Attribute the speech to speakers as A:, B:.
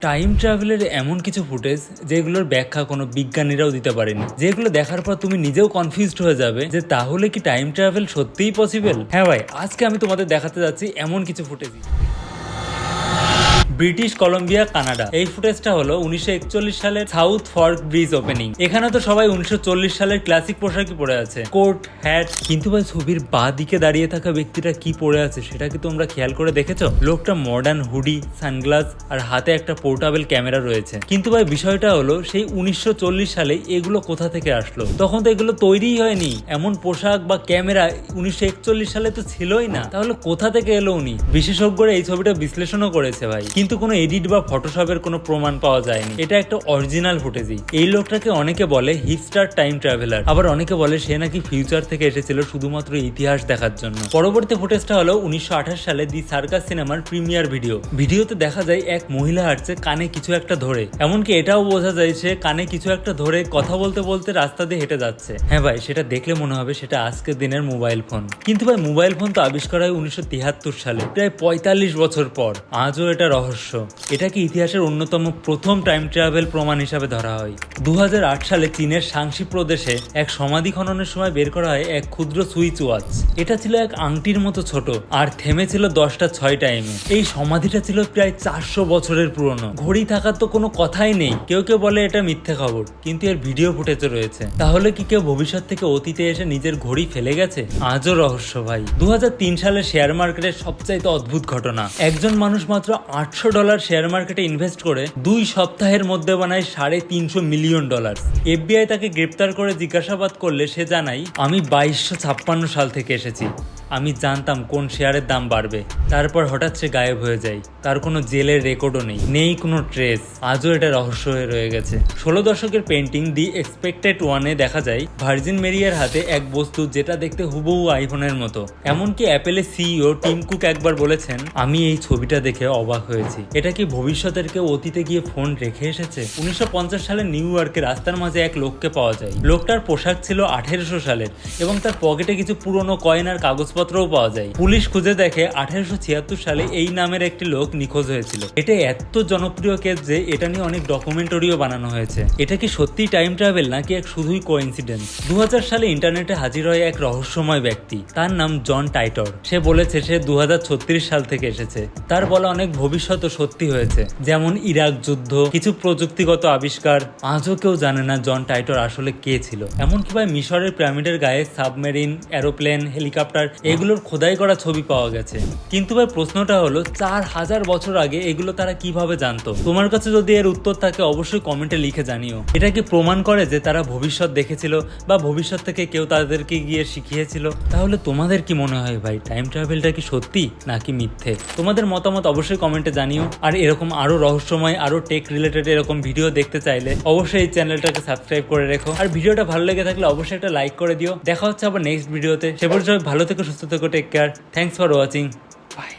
A: Time ট্রাভেলের এমন কিছু ফুটেজ যেগুলোর ব্যাখ্যা কোনো বিজ্ঞানীরাও দিতে পারেনি, যেগুলো দেখার পর তুমি নিজেও কনফিউজড হয়ে যাবে যে তাহলে কি টাইম ট্রাভেল সত্যিই পসিবল। হ্যাঁ ভাই, আজকে আমি তোমাদের দেখাতে যাচ্ছি এমন কিছু ফুটেজই। British Columbia, Canada. এই ফুটেজটা হলো 1941 সালের সাউথ ফর্ক ব্রিজ ওপেনিং। এখানে তো সবাই 1940 সালের ক্লাসিক পোশাকই পরে আছে, কোট, হ্যাট। কিন্তু ভাই ছবির বাঁ দিকে দাঁড়িয়ে থাকা ব্যক্তিটা কি পরে আছে সেটা কি তোমরা খেয়াল করে দেখেছো? লোকটা মডার্ন হুডি, সানগ্লাস আর হাতে একটা পোর্টেবল ক্যামেরা রয়েছে। কিন্তু ভাই বিষয়টা হলো সেই 1940 সালে এগুলো কোথা থেকে আসলো? তখন তো এগুলো তৈরিই হয়নি। এমন পোশাক বা ক্যামেরা 1941 সালে তো ছিলই না। তাহলে কোথা থেকে এলো উনি? বিশেষজ্ঞরা এই ছবিটা বিশ্লেষণও করেছে ভাই, কিন্তু কোনো এডিট বা ফটোশপের কোনো প্রমাণ পাওয়া যায়নি। এটা একটা অরিজিনাল ফুটেজই। এই লোকটাকে অনেকে বলে হিপস্টার টাইম ট্রাভেলার, আবার অনেকে বলে সে নাকি ফিউচার থেকে এসেছিল শুধুমাত্র ইতিহাস দেখার জন্য। পরবর্তী ফুটেজটা হলো 1928 সালে দি সার্কাস সিনেমার প্রিমিয়ার ভিডিওতে দেখা যায় এক মহিলা হাঁটছে কানে কিছু একটা ধরে। এমনকি এটাও বোঝা যায় সে কানে কিছু একটা ধরে কথা বলতে বলতে রাস্তা দিয়ে হেঁটে যাচ্ছে। হ্যাঁ ভাই, সেটা দেখলে মনে হবে সেটা আজকের দিনের মোবাইল ফোন। কিন্তু ভাই মোবাইল ফোন তো আবিষ্কার হয় 1973 সালে, প্রায় 45 বছর পর। আজও এটা রহস্য। এটাকে ইতিহাসের অন্যতম প্রথম টাইম ট্রাভেল প্রমাণ হিসাবে ধরা হয়। 2008 সালে চীনের সাংসি প্রদেশে এক সমাধি খননের সময় বের করা হয় এক ক্ষুদ্র সুইচ ওয়াচ। এটা ছিল এক আংটির মতো ছোট আর থেমেছিল 10:06 টাইমে। এই সমাধিটা ছিল প্রায় 400 বছরের পুরনো। ঘড়ি থাকার তো কোনো কথাই নেই। কেউ কেউ বলে এটা মিথ্যে খবর, কিন্তু এর ভিডিও ফুটেজও রয়েছে। তাহলে কি কেউ ভবিষ্যৎ থেকে অতীতে এসে নিজের ঘড়ি ফেলে গেছে? আজও রহস্য ভাই। 2003 সালে শেয়ার মার্কেটের সবচাইতে অদ্ভুত ঘটনা। একজন মানুষ মাত্র $800 শেয়ার মার্কেটে ইনভেস্ট করে 2 সপ্তাহের মধ্যে বানায় $350 মিলিয়ন। FBI তাকে গ্রেপ্তার করে জিজ্ঞাসাবাদ করলে সে জানায়, আমি 2256 সাল থেকে এসেছি। আমি জানতাম কোন শেয়ারের দাম বাড়বে। তারপর হঠাৎ সে গায়েব হয়ে যায়। তার কোনো জেলের রেকর্ডও নেই কোনো ট্রেস। আজও এটা রহস্য হয়ে রয়ে গেছে। 16 দশকের পেন্টিং দি এক্সপেক্টেড ওয়ানে দেখা যায় ভার্জিন মেরিয়ার হাতে এক বস্তু যেটা দেখতে হুবহু আইফোনের মতো। এমনকি অ্যাপেলের সিইও টিম কুক একবার বলেছেন, আমি এই ছবিটা দেখে অবাক হয়েছি। এটা কি ভবিষ্যতের কেউ অতীতে গিয়ে ফোন রেখে এসেছে? 1950 সালে নিউ ইয়র্কের রাস্তার মাঝে এক লোককে পাওয়া যায়। লোকটার পোশাক ছিল 1800 সালের এবং তার পকেটে কিছু পুরনো কয়েন আর কাগজপত্রও পাওয়া যায়। পুলিশ খুঁজে দেখে 1876 সালে এই নামের একটি লোক নিখোঁজ হয়েছিল। এটা এত জনপ্রিয় কেস যে এটা নিয়ে অনেক ডকুমেন্টারিও বানানো হয়েছে। এটা কি সত্যি টাইম ট্রাভেল নাকি এক শুধুই কোইন্সিডেন্স? 2000 সালে ইন্টারনেটে হাজির হয় এক রহস্যময় ব্যক্তি। তার নাম জন টাইটর। সে বলেছে সে 2036 সাল থেকে এসেছে। তার বলা অনেক ভবিষ্যৎও সত্যি হয়েছে, যেমন ইরাক যুদ্ধ, কিছু প্রযুক্তিগত আবিষ্কার। আজও কেউ জানে না জন টাইটর আসলে কে ছিল। এমনকি ভাই মিশরের পিরামিডের গায়ে সাবমেরিন, এরোপ্লেন, হেলিকপ্টার এগুলোর খোদাই করা ছবি পাওয়া গেছে। কিন্তু ভাই প্রশ্নটা হলো 4000 বছর আগে এগুলো তারা কিভাবে জানতো? তোমার কাছে যদি এর উত্তর থাকে অবশ্যই কমেন্টে লিখে জানিও। এটা কি প্রমাণ করে যে তারা ভবিষ্যৎ দেখেছিল বা ভবিষ্যৎ থেকে কেউ তাদেরকে গিয়ে শিখিয়েছিল? তাহলে তোমাদের কি মনে হয় ভাই, টাইম ট্রাভেলটা কি সত্যি নাকি মিথ্যে? তোমাদের মতামত অবশ্যই কমেন্টে জানিও। আর এরকম আরো রহস্যময়, আরো টেক রিলেটেড এরকম ভিডিও দেখতে চাইলে অবশ্যই এই চ্যানেলটাকে সাবস্ক্রাইব করে রেখো। আর ভিডিওটা ভালো লেগে থাকলে অবশ্যই একটা লাইক করে দিও। দেখা হচ্ছে আবার নেক্সট ভিডিওতে। সে পর্যন্ত ভালো থেকো, সুস্থ থেকো, take care. Thanks for watching. By.